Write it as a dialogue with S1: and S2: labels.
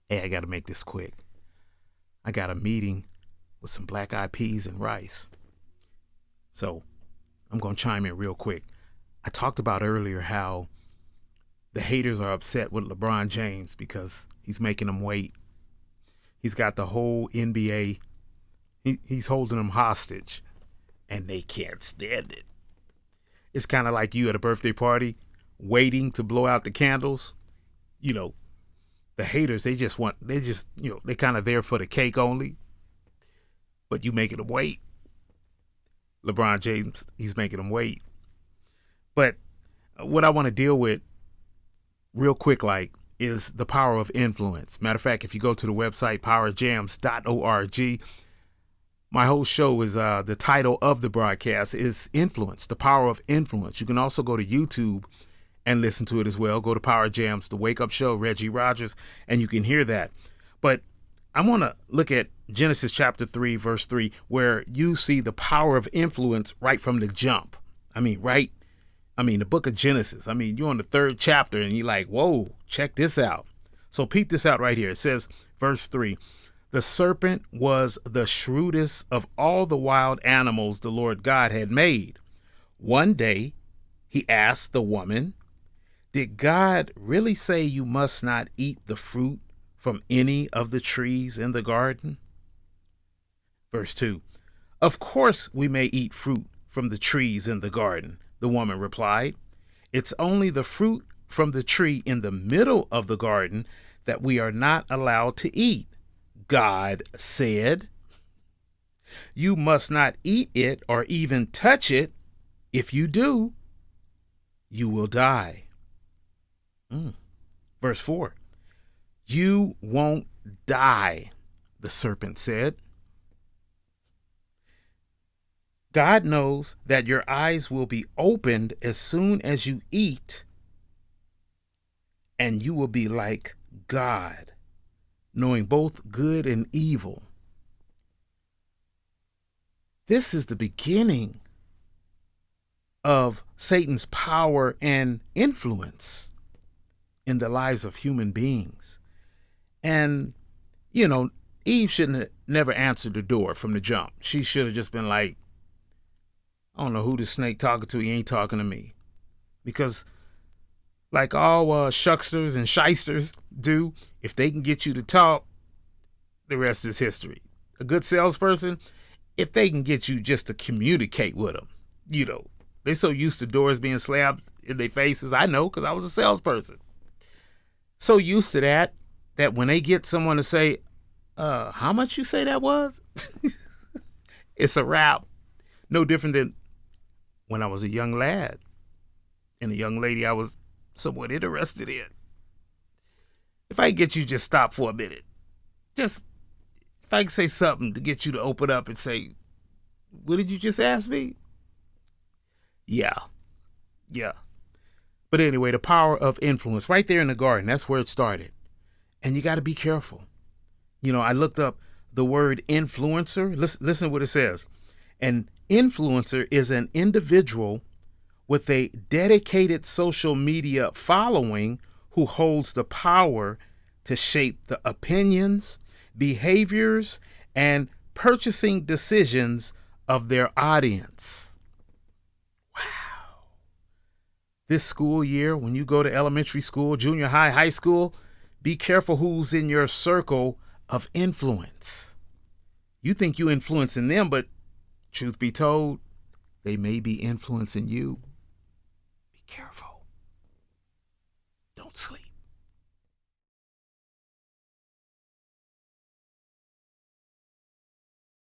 S1: Hey, I got to make this quick. I got a meeting with some black eyed peas and rice. So I'm going to chime in real quick. I talked about earlier how the haters are upset with LeBron James because he's making them wait. He's got the whole NBA, he's holding them hostage, and they can't stand it. It's kind of like you at a birthday party waiting to blow out the candles. You know, the haters, they kind of there for the cake only, but you making them wait. LeBron James, he's making them wait. But what I want to deal with real quick, is the power of influence. Matter of fact, if you go to the website, powerjams.org, my whole show is, the title of the broadcast is Influence, the Power of Influence. You can also go to YouTube and listen to it as well. Go to Power Jams, the Wake Up Show, Reggie Rogers, and you can hear that. But I want to look at Genesis chapter 3, verse 3, where you see the power of influence right from the jump. The book of Genesis. You're on the 3rd chapter and you're like, whoa, check this out. So peep this out right here. It says, verse 3, the serpent was the shrewdest of all the wild animals the Lord God had made. One day he asked the woman, did God really say you must not eat the fruit from any of the trees in the garden? Verse 2, of course we may eat fruit from the trees in the garden, the woman replied. It's only the fruit from the tree in the middle of the garden that we are not allowed to eat. God said, you must not eat it or even touch it. If you do, you will die. Verse 4, you won't die, the serpent said. God knows that your eyes will be opened as soon as you eat, and you will be like God, knowing both good and evil. This is the beginning of Satan's power and influence in the lives of human beings. And, Eve shouldn't have never answered the door from the jump. She should have just been like, I don't know who this snake talking to. He ain't talking to me. Because like all shucksters and shysters do, if they can get you to talk, the rest is history. A good salesperson, if they can get you just to communicate with them, they're so used to doors being slammed in their faces. I know, because I was a salesperson. So used to that when they get someone to say, how much you say that was? It's a wrap. No different than when I was a young lad and a young lady I was somewhat interested in. If I get you just stop for a minute, if I can say something to get you to open up and say, what did you just ask me? Yeah. But anyway, the power of influence right there in the garden, that's where it started. And you got to be careful. I looked up the word influencer. Listen to what it says. An influencer is an individual with a dedicated social media following who holds the power to shape the opinions, behaviors, and purchasing decisions of their audience. Wow. This school year, when you go to elementary school, junior high, high school, be careful who's in your circle of influence. You think you influencing them, but truth be told, they may be influencing you. Be careful.